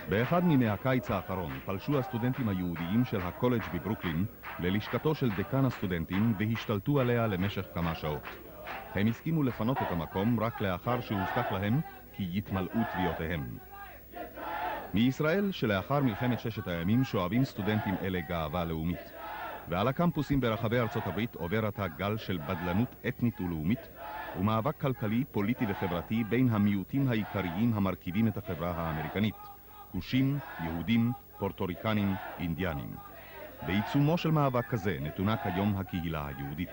באחד מימי הקיץ האחרון פלשו הסטודנטים היהודיים של הקולג' בברוקלין ללשכתו של דקן הסטודנטים והשתלטו עליה למשך כמה שעות. הם הסכימו לפנות את המקום רק לאחר שהובטח להם כי יתמלאו תביעותיהם. מישראל שלאחר מלחמת ששת הימים שואבים סטודנטים אלה גאווה לאומית. ועל הקמפוסים ברחבי ארצות הברית עובר עתה גל של בדלנות אתנית ולאומית ומאבק כלכלי, פוליטי וחברתי בין המיעוטים העיקריים המרכיבים את החברה האמריקנית. כושים, יהודים, פורטוריקנים, אינדיאנים. בעיצומו של מאבק כזה נתונה כיום הקהילה היהודית.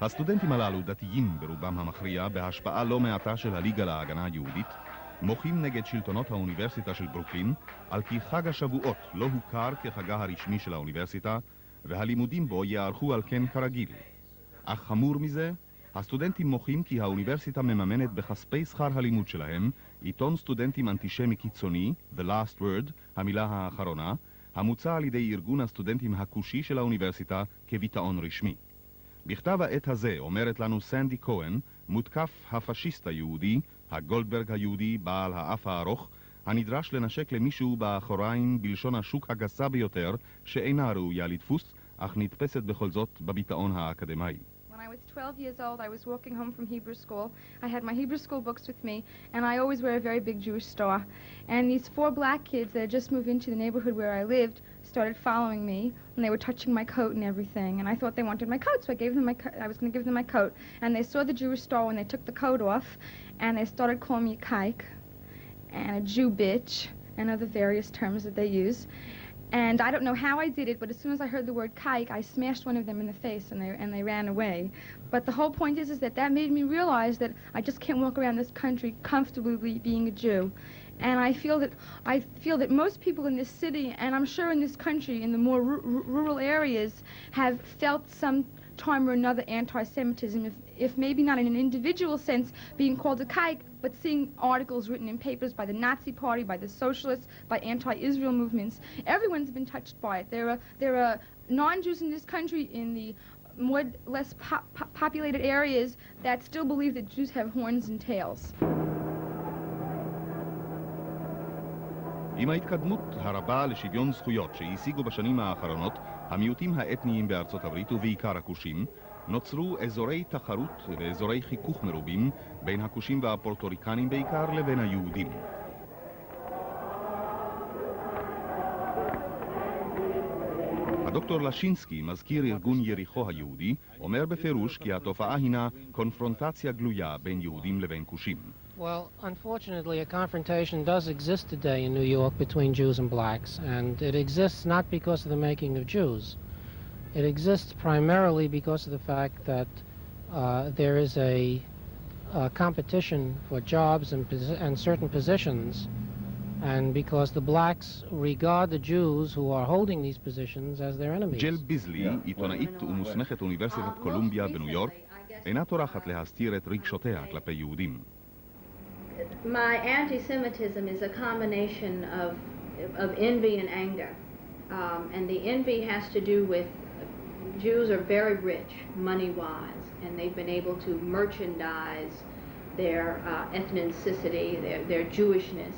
הסטודנטים הללו דתיים ברובם המכריע בהשפעה לא מעטה של הליגה להגנה היהודית, מוחים נגד שלטונות האוניברסיטה של ברוקלין על כי חג השבועות לא הוכר כחגה הרשמי של האוניברסיטה והלימודים בו יערכו על כן כרגיל. אך חמור מזה, הסטודנטים מוחים כי האוניברסיטה מממנת בכספי שכר הלימוד שלהם עיתון סטודנטים אנטישמי קיצוני, The Last Word, המילה האחרונה, המוצע על ידי ארגון הסטודנטים הכושי של האוניברסיטה כביטאון רשמי. בכתב העת הזה אומרת לנו סנדי כהן, מותקף הפשיסט היהודי, הגולדברג היהודי בעל האף הארוך, הנדרש לנשק למישהו באחוריים בלשון השוק הגסה ביותר, שאינה ראויה לדפוס, אך נתפסת בכל זאת בביטאון האקדמאי. When I was 12 years old, I was walking home from Hebrew school. I had my Hebrew school books with me, and I always wear a very big Jewish star. And these 4 black kids that had just moved into the neighborhood where I lived started following me, and they were touching my coat and everything. And I thought they wanted my coat, so I gave them I was going to give them my coat. And they saw the Jewish star when they took the coat off, and they started calling me a kike and a Jew bitch and other various terms that they use. And I don't know how I did it, but as soon as I heard the word kike, I smashed one of them in the face and they ran away. But the whole point is that made me realize that I just can't walk around this country comfortably being a Jew. And I feel that most people in this city, and I'm sure in this country, in the more rural areas, have felt some time or another anti-Semitism, if maybe not in an individual sense, being called a kike, but seeing articles written in papers by the Nazi Party, by the socialists, by anti-Israel movements. Everyone's been touched by it. There are non-Jews in this country in the more or less populated areas that still believe that Jews have horns and tails. עם ההתקדמות הרבה לשוויון זכויות שהשיגו בשנים האחרונות המיעוטים האתניים בארצות הברית ובעיקר הכושים, נוצרו אזורי תחרות ואזורי חיכוך מרובים בין הכושים והפורטוריקנים בעיקר לבין היהודים. הדוקטור לשינסקי, מזכיר ארגון יריחו היהודי, אומר בפירוש כי התופעה הינה קונפרונטציה גלויה בין יהודים לבין כושים. Well, unfortunately, a confrontation does exist today in New York between Jews and blacks, and it exists not because of the making of Jews. It exists primarily because of the fact that there is a competition for jobs and certain positions, and because the blacks regard the Jews who are holding these positions as their enemies. ג'ל ביזלי, עיתונאית ומוסמכת אוניברסיטת קולומביה בניו יורק, אינה טורחת להסתיר את רגשותיה כלפי יהודים. My anti-Semitism is a combination of envy and anger. And the envy has to do with Jews are very rich, money-wise, and they've been able to merchandise their ethnicity, their Jewishness,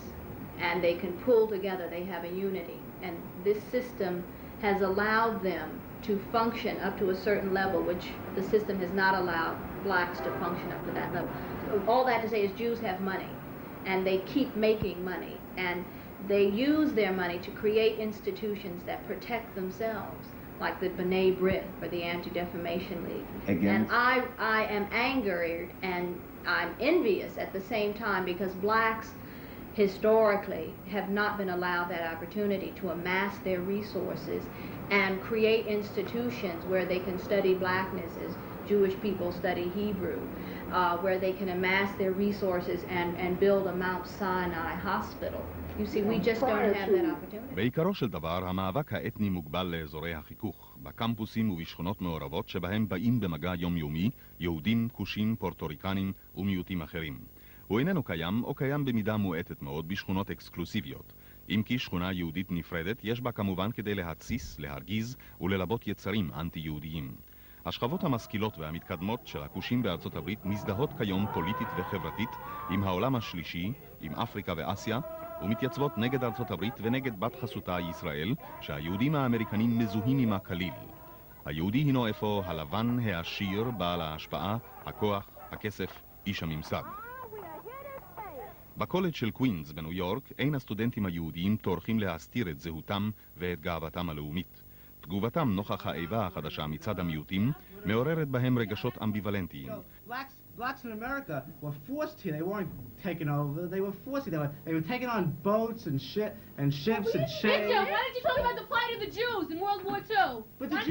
and they can pull together, they have a unity. And this system has allowed them to function up to a certain level, which the system has not allowed blacks to function up to that level. All that to say is Jews have money, and they keep making money, and they use their money to create institutions that protect themselves, like the B'nai B'rith or the Anti-Defamation League. And I am angered and I'm envious at the same time because blacks historically have not been allowed that opportunity to amass their resources and create institutions where they can study blackness as Jewish people study Hebrew, where they can amass their resources and build a Mount Sinai hospital. You see, we just don't have that opportunity. בעיקרו של דבר, המאבק האתני מוגבל לאזורי החיכוך, בקמפוסים ובשכונות מעורבות שבהם באים במגע יומיומי יהודים, כושים, פורטוריקנים ומיעוטים אחרים. הוא איננו קיים או קיים במידה מועטת מאוד בשכונות אקסקלוסיביות. אם כי שכונה יהודית נפרדת, יש בה כמובן כדי להציס, להרגיז וללבות יצרים אנטי-יהודיים. השכבות המשכילות והמתקדמות של הכושים בארצות הברית מזדהות כיום פוליטית וחברתית עם העולם השלישי, עם אפריקה ואסיה, ומתייצבות נגד ארצות הברית ונגד בת חסותה ישראל, שהיהודים האמריקנים מזוהים עמה כליל. היהודי הינו אפוא הלבן העשיר, בעל ההשפעה, הכוח, הכסף, איש הממסד. בקולג' של קווינס בניו יורק אין הסטודנטים היהודיים טורחים להסתיר את זהותם ואת גאוותם הלאומית. תגובתם נוכח האיבה החדשה מצד המיעוטים מעוררת בהם רגשות אמביוולנטיים. Blacks in America were forced here. They weren't taken over. They were forced here. They were taken on boats and ships and chains. Why did you talk about the plight of the Jews in World War II? But the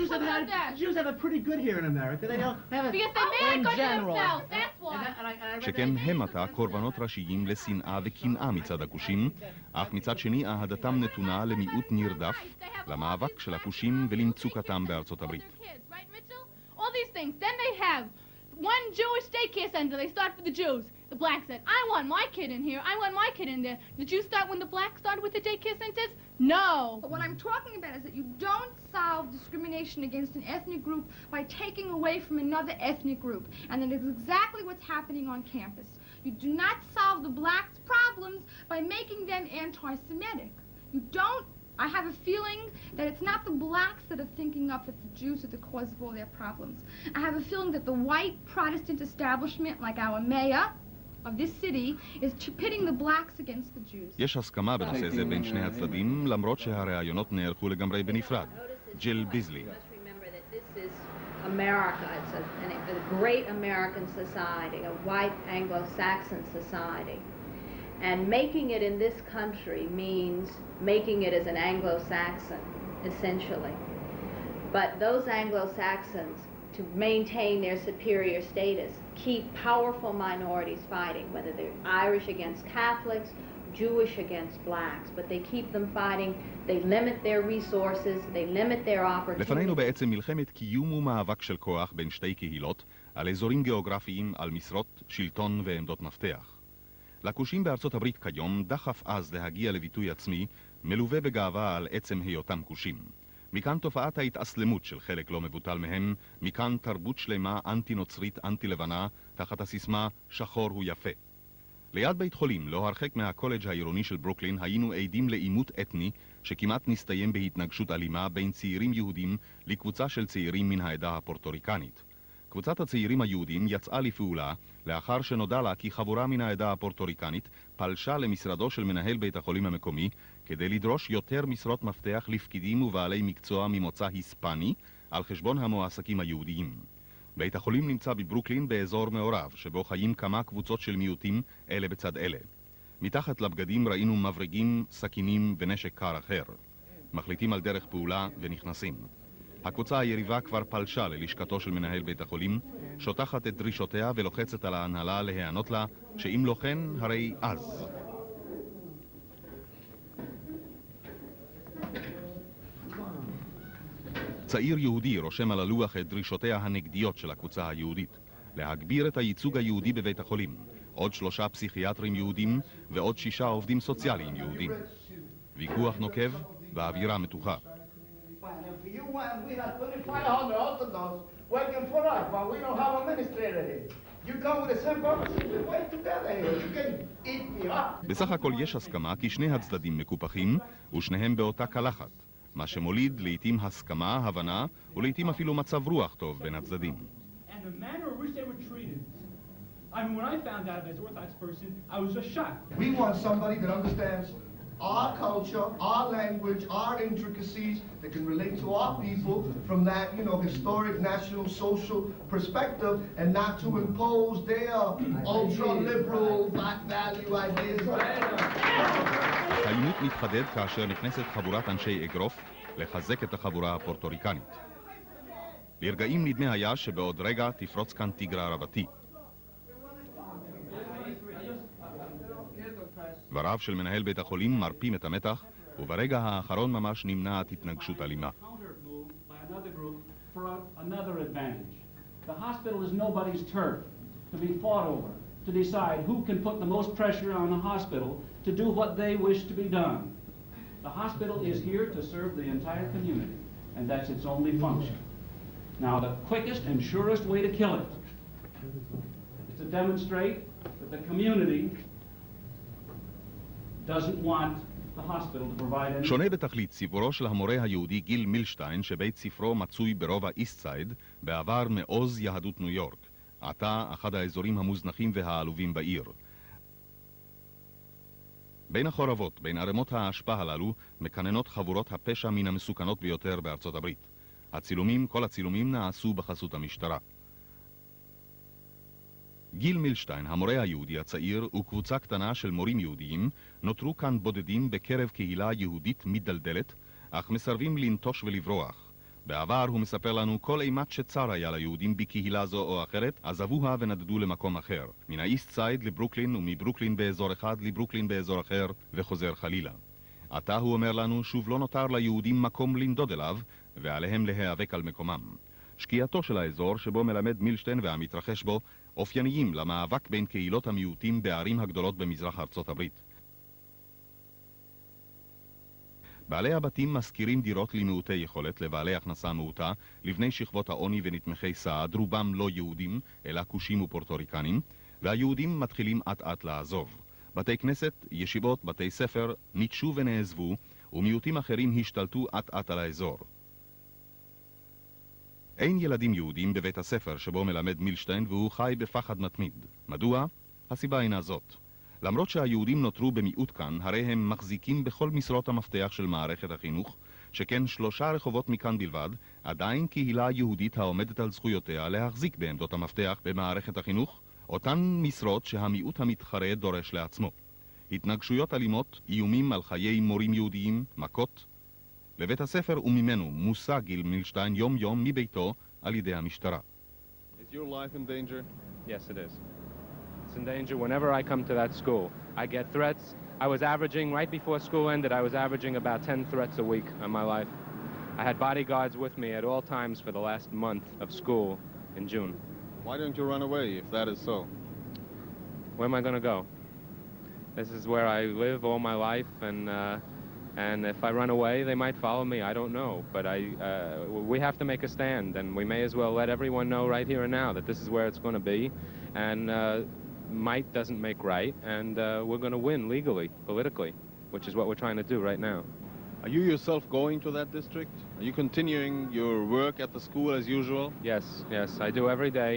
Jews have it pretty good here in America. They don't have it Because they made it good for themselves. That's why. שכן הם עתה קורבנות ראשיים לשנאה וקנאה מצד הכושים, אך מצד שני אהדתם נתונה למיעוט נרדף, למאבק של הכושים ולמצוקתם בארצות הברית. All these things. Then they have one Jewish daycare center. They start for the Jews. The blacks said, I want my kid in here. I want my kid in there. Did you start when the blacks started with the daycare centers? No. But what I'm talking about is that you don't solve discrimination against an ethnic group by taking away from another ethnic group. And that is exactly what's happening on campus. You do not solve the blacks' problems by making them anti-Semitic. You don't. I have a feeling that it's not the blacks that are thinking up that the Jews are the cause of all their problems. I have a feeling that the white Protestant establishment, like our mayor of this city, is pitting the blacks against the Jews. יש הסכמה בנושא זה בין שני הצדדים, למרות שהראיונות נערכו לגמרי בנפרד. ג'יל ביזלי. America, it's a great American society, a white Anglo-Saxon society. And making it in this country means making it as an Anglo-Saxon, essentially. But those Anglo-Saxons, to maintain their superior status, keep powerful minorities fighting, whether they're Irish against Catholics, Jewish against blacks, but they keep them fighting, they limit their resources, they limit their opportunities. לפנינו בעצם מלחמת קיום ומאבק של כוח בין שתי קהילות, על אזורים גיאוגרפיים, על משרות, שלטון ועמדות מפתח. לכושים בארצות הברית כיום דחף אז להגיע לביטוי עצמי, מלווה בגאווה על עצם היותם כושים. מכאן תופעת ההתאסלמות של חלק לא מבוטל מהם, מכאן תרבות שלמה אנטי-נוצרית, אנטי-לבנה, תחת הסיסמה שחור הוא יפה. ליד בית חולים, לא הרחק מהקולג' העירוני של ברוקלין, היינו עדים לעימות אתני שכמעט נסתיים בהתנגשות אלימה בין צעירים יהודים לקבוצה של צעירים מן העדה הפורטוריקנית. קבוצת הצעירים היהודים יצאה לפעולה לאחר שנודע לה כי חבורה מן העדה הפורטוריקנית פלשה למשרדו של מנהל בית החולים המקומי כדי לדרוש יותר משרות מפתח לפקידים ובעלי מקצוע ממוצא היספני על חשבון המועסקים היהודיים. בית החולים נמצא בברוקלין באזור מעורב שבו חיים כמה קבוצות של מיעוטים אלה בצד אלה. מתחת לבגדים ראינו מברגים, סכינים ונשק קר אחר. מחליטים על דרך פעולה ונכנסים. הקבוצה היריבה כבר פלשה ללשכתו של מנהל בית החולים, שוטחת את דרישותיה ולוחצת על ההנהלה להיענות לה, שאם לא כן, הרי אז. צעיר יהודי רושם על הלוח את דרישותיה הנגדיות של הקבוצה היהודית. להגביר את הייצוג היהודי בבית החולים, עוד 3 פסיכיאטרים יהודים ועוד 6 עובדים סוציאליים יהודים. ויכוח נוקב ואווירה מתוחה. You want, we have 2,500 orthodox working for us, but we don't have administrator here. You come with the same purpose, we work together here. You can eat me up. בסך הכל יש הסכמה כי שני הצדדים מקופחים ושניהם באותה קלחת, מה שמוליד לעתים הסכמה, הבנה ולעתים אפילו מצב רוח טוב בין הצדדים. And the manner in which they were treated. I mean, when I found out as an Orthodox person, I was just shocked. We want somebody that understands our culture, our language, our intricacies, that can relate to our people from that, historic, national, social perspective, and not to impose their ultra-liberal, black value ideas. העימות מתחדד כאשר נכנסת חבורת אנשי אגרוף לחזק את החבורה הפורטוריקנית. לרגעים נדמה היה שבעוד רגע תפרוץ כאן תיגרה רבתי. דבריו של מנהל בית החולים מרפים את המתח, וברגע האחרון ממש נמנעת התנגשות אלימה. The hospital is nobody's turf to be fought over, to decide who can put the most pressure on the hospital to do what they wish to be done. The hospital is here to serve the entire community, and that's its only function. Now, the quickest and surest way to kill it is to demonstrate that the community doesn't want the hospital to provide any... שונה בתכלית סיפורו של המורה היהודי גיל מילשטיין, שבית ספרו מצוי ברובע איסט סייד, בעבר מעוז יהדות ניו יורק, עתה אחד האזורים המוזנחים והעלובים בעיר. בין החורבות, בין ערמות האשפה הללו, מקננות חבורות הפשע מן המסוכנות ביותר בארצות הברית. כל הצילומים נעשו בחסות המשטרה. גיל מילשטיין, המורה היהודי הצעיר, וקבוצה קטנה של מורים יהודיים, נותרו כאן בודדים בקרב קהילה יהודית מדלדלת, אך מסרבים לנטוש ולברוח. בעבר, הוא מספר לנו, כל אימת שצר היה ליהודים בקהילה זו או אחרת, עזבוה ונדדו למקום אחר. מן האיסט סייד לברוקלין, ומברוקלין באזור אחד לברוקלין באזור אחר, וחוזר חלילה. עתה הוא אומר לנו, שוב לא נותר ליהודים מקום לנדוד אליו, ועליהם להיאבק על מקומם. שקיעתו של האזור שבו מלמד מילשטיין והמתרחש בו, אופייניים למאבק בין קהילות המיעוטים בערים הגדולות במזרח ארצות הברית. בעלי הבתים משכירים דירות למעוטי יכולת, לבעלי הכנסה מעוטה, לבני שכבות העוני ונתמכי סעד, רובם לא יהודים, אלא כושים ופורטוריקנים, והיהודים מתחילים עט לעזוב. בתי כנסת, ישיבות, בתי ספר, ניטשו ונעזבו, ומיעוטים אחרים השתלטו עט על האזור. אין ילדים יהודים בבית הספר שבו מלמד מילשטיין, והוא חי בפחד מתמיד. מדוע? הסיבה אינה זאת. למרות שהיהודים נותרו במיעוט כאן, הרי הם מחזיקים בכל משרות המפתח של מערכת החינוך, שכן 3 רחובות מכאן בלבד, עדיין קהילה יהודית העומדת על זכויותיה להחזיק בעמדות המפתח במערכת החינוך, אותן משרות שהמיעוט המתחרה דורש לעצמו. התנגשויות אלימות, איומים על חיי מורים יהודיים, מכות. בבית הספר וממנו מושג גיל מילשטיין יום יום מביתו על ידי המשטרה. Is your life in danger? Yes, it is. It's in danger whenever I come to that school. I get threats. I was averaging, right before school ended, I was averaging about 10 threats a week on my life. I had bodyguards with me at all times for the last month of school in June. Why don't you run away if that is so? Where am I going to go? This is where I live all my life, and if I run away, they might follow me. I don't know, but we have to make a stand, and we may as well let everyone know right here and now that this is where it's going to be, and might doesn't make right, and we're going to win legally, politically, which is what we're trying to do right now. Are you yourself going to that district? Are you continuing your work at the school as usual? Yes, I do every day,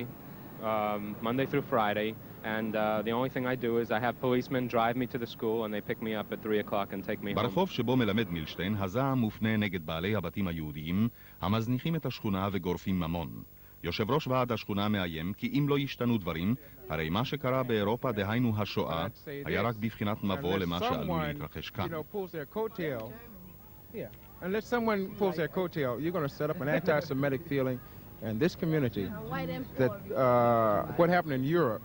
Monday through Friday, and the only thing I do is I have policemen drive me to the school and they pick me up at 3 o'clock and take me home. ברחוב שבו מלמד מילשטיין, הזעם מופנה נגד בעלי הבתים היהודיים, המזניחים את השכונה וגורפים ממון. יושב ראש ועד השכונה מאיים כי אם לא ישתנו דברים, הרי מה שקרה באירופה, דהיינו השואה, היה רק בבחינת מבוא למה שעלול להתרחש כאן. Unless someone pulls their coattail, you're going to set up an anti-Semitic feeling in this community that what happened in Europe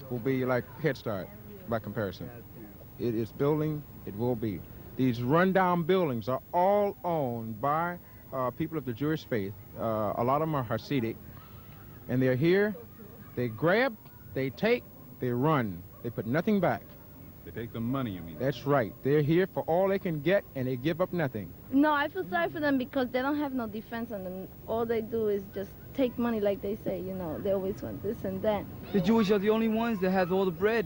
will be like Head Start by comparison. It is building, it will be. These rundown buildings are all owned by people of the Jewish faith. A lot of them are Hasidic, and they're here, they grab, they take, they run. They put nothing back. They take the money, you mean? That's right. They're here for all they can get, and they give up nothing. No, I feel sorry for them because they don't have no defense on them. All they do is just take money like they say, you know. They always want this and that. The Jewish are the only ones that have all the bread.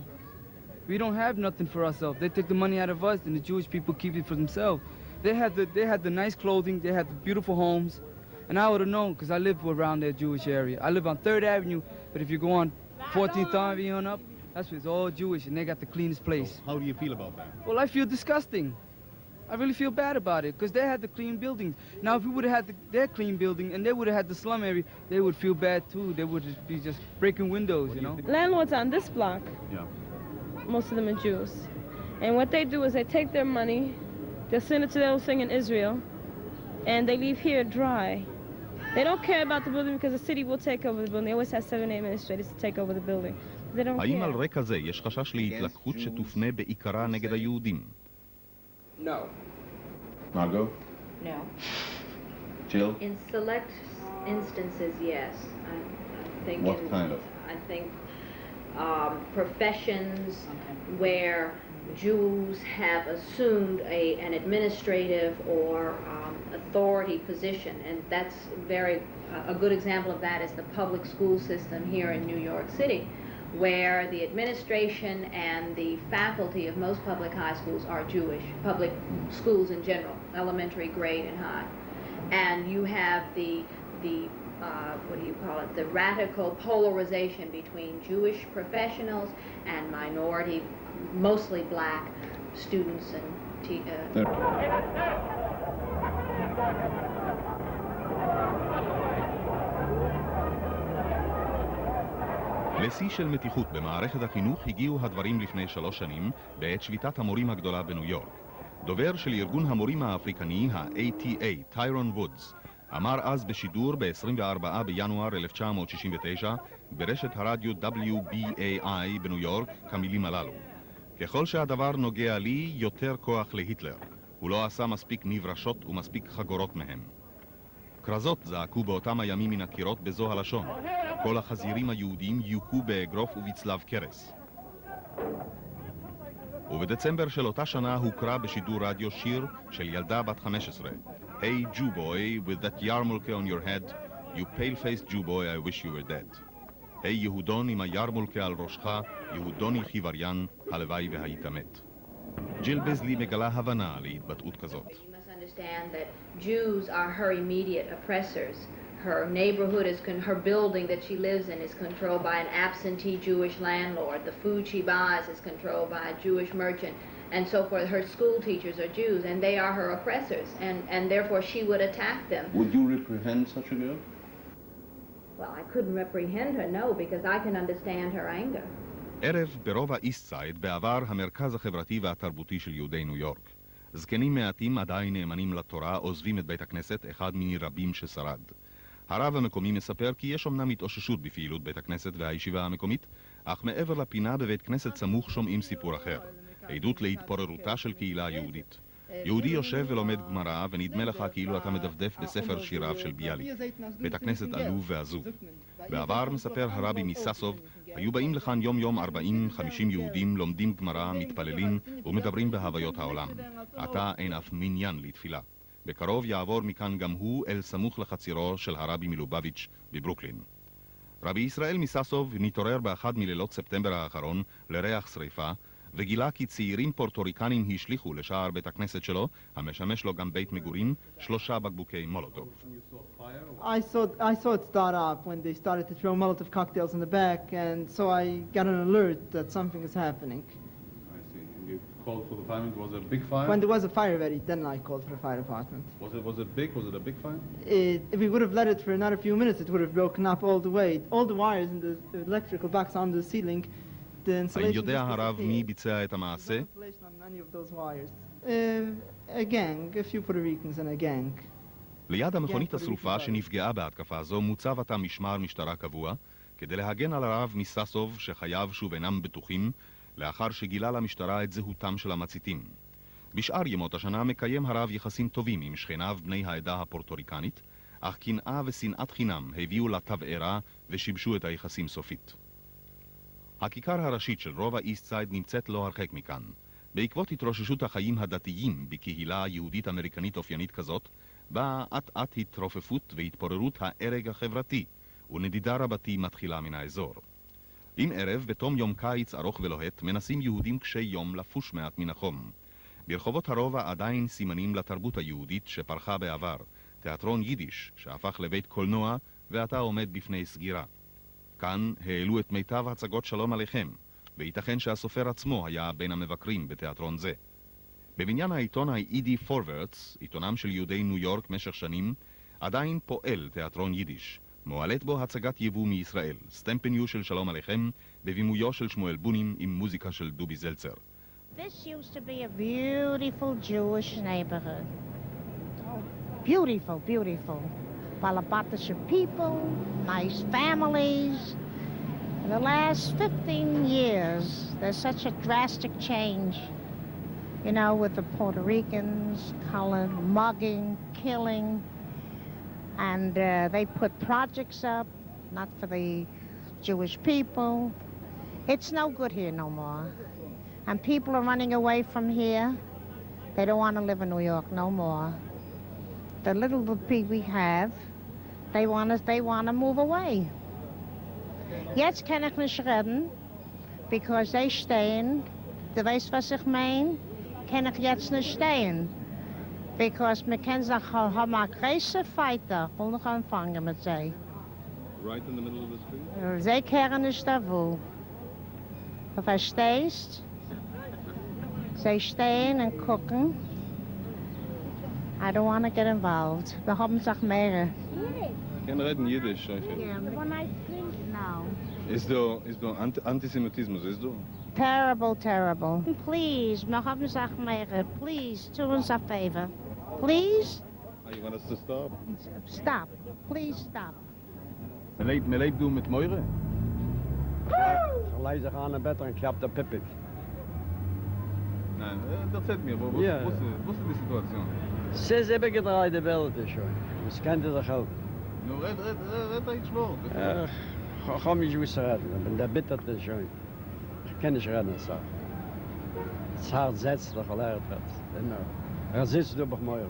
We don't have nothing for ourselves. They take the money out of us, and the Jewish people keep it for themselves. They had the nice clothing, they had the beautiful homes, and I would have known because I live around that Jewish area. I live on 3rd Avenue, but if you go on 14th Avenue on up, that's where it's all Jewish, and they got the cleanest place. So how do you feel about that? Well, I feel disgusting. I really feel bad about it because they had the clean buildings. Now, if we would have had their clean building and they would have had the slum area, they would feel bad too. They would just be just breaking windows, you know. Landlords on this block, most of them are Jews. And what they do is they take their money, they'll send it to their thing in Israel, and they leave here dry. They don't care about the building because the city will take over the building. They always have 7 administrators to take over the building. They don't האם על care. רקע זה יש חשש להתלקחות שתופנה בעיקרה נגד היהודים? No. Margot? No. Jill? In select instances, yes. I think What kind of? I think professions where Jews have assumed an administrative or authority position, and that's a good example of that is the public school system here in New York City, where the administration and the faculty of most public high schools are Jewish, public schools in general, elementary, grade, and high. And you have the what do you call it, the radical polarization between Jewish professionals and minority, mostly black students and לשיא של מתיחות במערכת החינוך הגיעו הדברים לפני 3 שנים בעת שביתת המורים הגדולה בניו יורק. דובר של ארגון המורים האפריקני, ה-ATA, טיירון וודס, אמר אז בשידור ב-24 בינואר 1969 ברשת הרדיו WBAI בניו יורק כמילים הללו: ככל שהדבר נוגע לי, יותר כוח להיטלר. הוא לא עשה מספיק נברשות ומספיק חגורות מהם. כרזות זעקו באותם הימים מן הקירות בזו הלשון: כל החזירים היהודים יוכו באגרוף ובצלב קרס. ובדצמבר של אותה שנה הוקרא בשידור רדיו שיר של ילדה בת 15. Hey Jew boy, with that yarmulke on your head, you pale-faced Jew boy, I wish you were dead. Hey יהודון עם הירמולקה על ראשך, יהודוני חיווריין, הלוואי והיית מת. ג'יל בזלי מגלה הבנה להתבטאות כזאת. You must understand that Jews are her immediate oppressors. Her neighborhood is, her building that she lives in is controlled by an absentee Jewish landlord. The food she buys is controlled by a Jewish merchant, and so forth. Her school teachers are Jews, and they are her oppressors, and therefore she would attack them. Would you reprehend such a girl? Well, I couldn't reprehend her, no, because I can understand her anger. ערב ברובע איסט סייד, בעבר המרכז החברתי והתרבותי של יהודי ניו יורק. זקנים מעטים עדיין נאמנים לתורה עוזבים את בית הכנסת, אחד מיני רבים ששרד. הרב המקומי מספר כי יש אומנם התאוששות בפעילות בית הכנסת והישיבה המקומית, אך מעבר לפינה בבית כנסת סמוך שומעים סיפור אחר, עדות להתפוררותה של קהילה יהודית. יהודי יושב ולומד גמרא ונדמה לך כאילו אתה מדפדף בספר שיריו של ביאליק. בית הכנסת עלוב ועזוב. בעבר, מספר הרבי מססוב, היו באים לכאן יום יום 40-50 יהודים, לומדים גמרא, מתפללים ומדברים בהוויות העולם. עתה אין אף מניין לתפילה. בקרוב יעבור מכאן גם הוא אל סמוך לחצירו של הרבי מלובביץ' בברוקלין. רבי ישראל מססוב נתעורר באחד מלילות ספטמבר האחרון לריח שריפה, וגילה כי צעירים פורטוריקנים השליחו לשער בית הכנסת שלו, המשמש לו גם בית מגורים, 3 בקבוקי מולוטוב. I saw it start up when they started to throw Molotov cocktails in the back, and so I got an alert that something is happening. I see. You called for the firemen. Was it a big fire? When there was a fire ready, then I called for the fire department. Was it big? Was it a big fire? If we would have let it for another few minutes, it would have broken up all the way. All the wires in the electrical box on the ceiling. האם יודע הרב מי ביצע את המעשה? A gang, a few Puerto Ricans and a gang. ליד המכונית השרופה שנפגעה בהתקפה זו מוצב עתה משמר משטרה קבוע כדי להגן על הרב מססוב שחייו שוב אינם בטוחים לאחר שגילה למשטרה את זהותם של המציתים. בשאר ימות השנה מקיים הרב יחסים טובים עם שכניו בני העדה הפורטוריקנית, אך קנאה ושנאת חינם הביאו לתבערה ושיבשו את היחסים סופית. הכיכר הראשית של רובע איסט סייד נמצאת לא הרחק מכאן. בעקבות התרוששות החיים הדתיים בקהילה יהודית אמריקנית אופיינית כזאת, באה אט-אט התרופפות והתפוררות ההרג החברתי, ונדידה רבתי מתחילה מן האזור. עם ערב, בתום יום קיץ ארוך ולוהט, מנסים יהודים קשי יום לפוש מעט מן החום. ברחובות הרובע עדיין סימנים לתרבות היהודית שפרחה בעבר, תיאטרון יידיש שהפך לבית קולנוע ועתה עומד בפני סגירה. כאן העלו את מיטב הצגות שלום עליכם, וייתכן שהסופר עצמו היה בין המבקרים בתיאטרון זה. בבניין העיתון האידי פורוורדס, עיתונם של יהודי ניו יורק משך שנים, עדיין פועל תיאטרון יידיש. מועלת בו הצגת יבוא מישראל, סטמפניו של שלום עליכם, בבימויו של שמואל בונים עם מוזיקה של דובי זלצר. This used to be a beautiful Jewish neighborhood. Beautiful, beautiful. Palabatish people, nice families. In the last 15 years, there's such a drastic change. You know, with the Puerto Ricans, colored, mugging, killing. And they put projects up, not for the Jewish people. It's no good here no more. And people are running away from here. They don't want to live in New York no more. The little people we have, they want to move away. Jetzt kann ich nicht reden, because they stehen. Du weißt, was ich mein? Kann ich jetzt nicht stehen. Because wir können sich haben eine große Fighter. Ich will noch anfangen mit sie. Right in the middle of the street? Sie kehren nicht da wo. Du verstehst? Sie stehen und gucken. I don't want to get involved. Wir haben sich mehrere. Ich kann reden Jiddisch. Yeah, when I think now. Ist du Antisemitismus, ist du? Terrible, terrible. Please, wir haben sich mehrere. Please, do us a favor. Please? You want us to stop? Stop. Please stop. Lebt du mit Meure? Gelijk zich aan naar bed en klapt de pippig. Nein, erzählt mir, wo Ja. ist die Situation? Sie ist eben gedreht, die Welt schon. Das kennt ihr doch auch. Nur red ein Wort. Ich kann mich nicht reden, ich bin der Bitterte schon. Ich kann nicht reden, so. Das Hart setzt, was gelehrt hat. Immer. Sitzt du bei mir.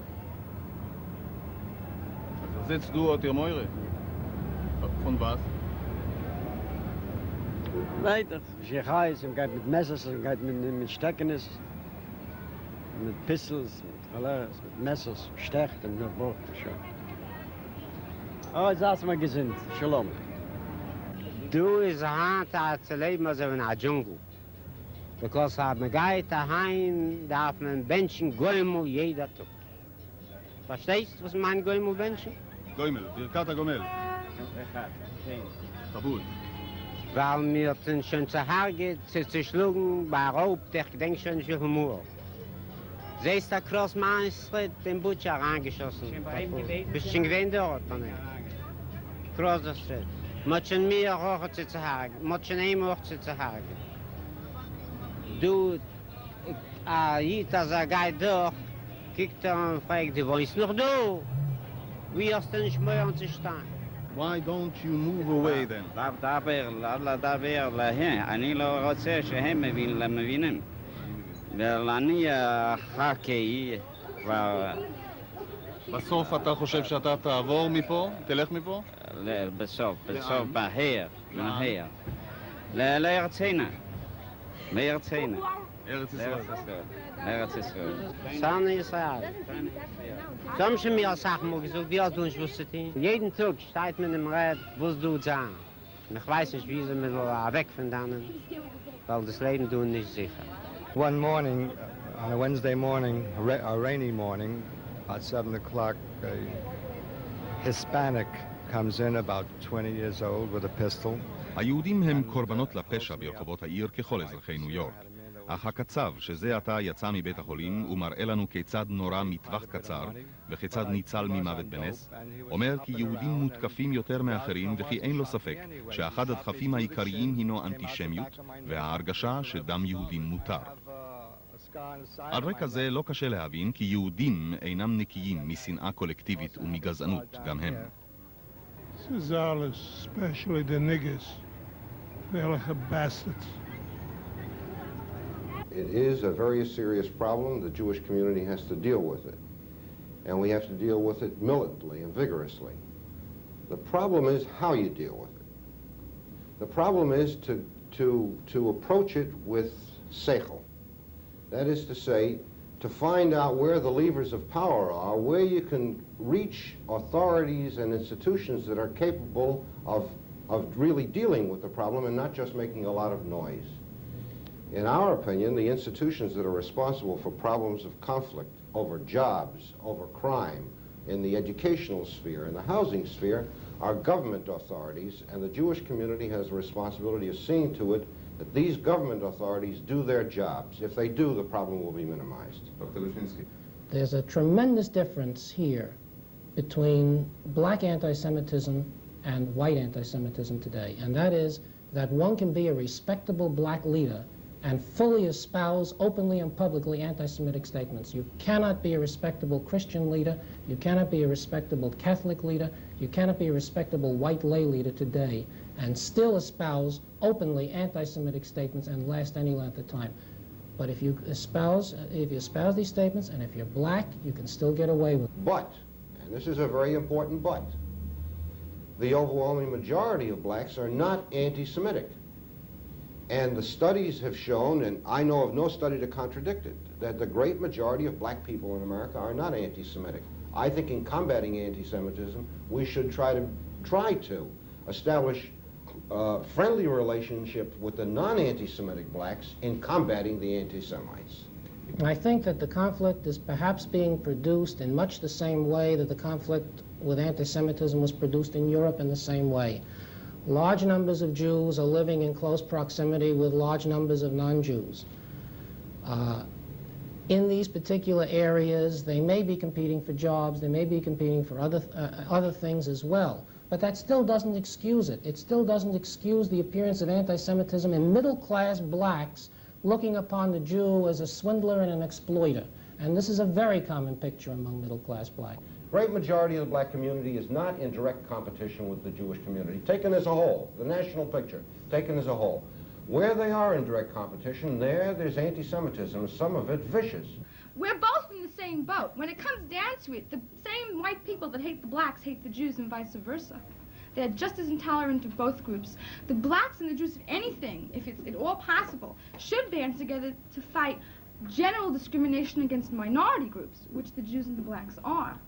Sitzt du auf der Meure? Von was? Weiter. Ich gehe heiß, ich gehe mit Messers, ich gehe mit Steckenes, mit Pistols, mit Verleihers, mit Messers, Stecht und mit Bord. Aber jetzt hast du mal gesinnt. Shalom. Du is hard zu leben als in a Dschungel. Because man geht daheim, darf man Menschen Goimel jeder Tag. Verstehst du, was mein Goimel Menschen? Goimel, Birkat Gomel. Tabut. Weil mir schon zu Hause zu schlugen, bei Raub, ich denke schon für Humor. Siehst du, Cross Mainstreet, den Butcher angeschossen. Bist du schon gewähnt dort, Mann? Cross the Street. Motschen mir hoch zu Hause, motschen ihm hoch zu Hause. Du, jeder geht durch, kijkt und fragt, wo ist noch du? Wie hast du nicht mehr zu stehen? Why don't you move away then? דבר להם, אני לא רוצה שהם מבינים. ואני חכי כבר... בסוף אתה חושב שאתה תעבור מפה? תלך מפה? בסוף, בהר, לארצנו. לארצנו. ארץ ישראל. San Israel. Some schon mir Sachen mal gesagt, wie hast du nicht wusstet? Jeden Tag steht man im Red, wo du sagen. Ich weiß nicht, wie sie mir weg von dannen, weil das Leben du nicht sicher. One morning, on a Wednesday morning, a rainy morning, about 7 o'clock, a Hispanic comes in, about 20 years old, with a pistol. היהודים הם קורבנות לפשע ברחובות העיר ככל אזרחי ניו יורק. אך הקצב שזה עתה יצא מבית החולים ומראה לנו כיצד נורה מטווח קצר וכיצד ניצל ממוות בנס, אומר כי יהודים מותקפים יותר מאחרים וכי אין לו ספק שאחד הדחפים העיקריים הינו אנטישמיות וההרגשה שדם יהודים מותר. על רקע זה לא קשה להבין כי יהודים אינם נקיים משנאה קולקטיבית ומגזענות גם הם. This is all, especially the niggas. They're like a bastards. It is a very serious problem. The Jewish community has to deal with it. And we have to deal with it militantly and vigorously. The problem is how you deal with it. The problem is to approach it with seichel. That is to say, to find out where the levers of power are, where you can reach authorities and institutions that are capable of really dealing with the problem and not just making a lot of noise. In our opinion, the institutions that are responsible for problems of conflict over jobs, over crime, in the educational sphere, in the housing sphere, are government authorities, and the Jewish community has a responsibility of seeing to it that these government authorities do their jobs. If they do, the problem will be minimized. Dr. Lichinsky. There's a tremendous difference here between black anti-Semitism and white anti-Semitism today, and that is that one can be a respectable black leader and fully espouse openly and publicly anti-Semitic statements. You cannot be a respectable Christian leader, you cannot be a respectable Catholic leader, you cannot be a respectable white lay leader today and still espouse openly anti-Semitic statements and last any length of time. But if you espouse these statements and if you're black, you can still get away with it. But, and this is a very important but, the overwhelming majority of blacks are not anti-Semitic. And the studies have shown, and I know of no study to contradict it, that the great majority of black people in America are not anti-Semitic. I think in combating anti-Semitism, we should try to establish a friendly relationship with the non-anti-Semitic blacks in combating the anti-Semites. I think that the conflict is perhaps being produced in much the same way that the conflict with anti-Semitism was produced in Europe in the same way. Large numbers of Jews are living in close proximity with large numbers of non-Jews. In these particular areas, they may be competing for jobs, they may be competing for other things as well. But that still doesn't excuse it. It still doesn't excuse the appearance of anti-Semitism in middle-class blacks looking upon the Jew as a swindler and an exploiter. And this is a very common picture among middle-class blacks. Great majority of the black community is not in direct competition with the Jewish community, taken as a whole, the national picture, taken as a whole. Where they are in direct competition, there's anti-Semitism, some of it vicious. We're both in the same boat. When it comes down to it, the same white people that hate the blacks hate the Jews and vice versa. They're just as intolerant of both groups. The blacks and the Jews, if anything, if it's at all possible, should band together to fight general discrimination against minority groups, which the Jews and the blacks are.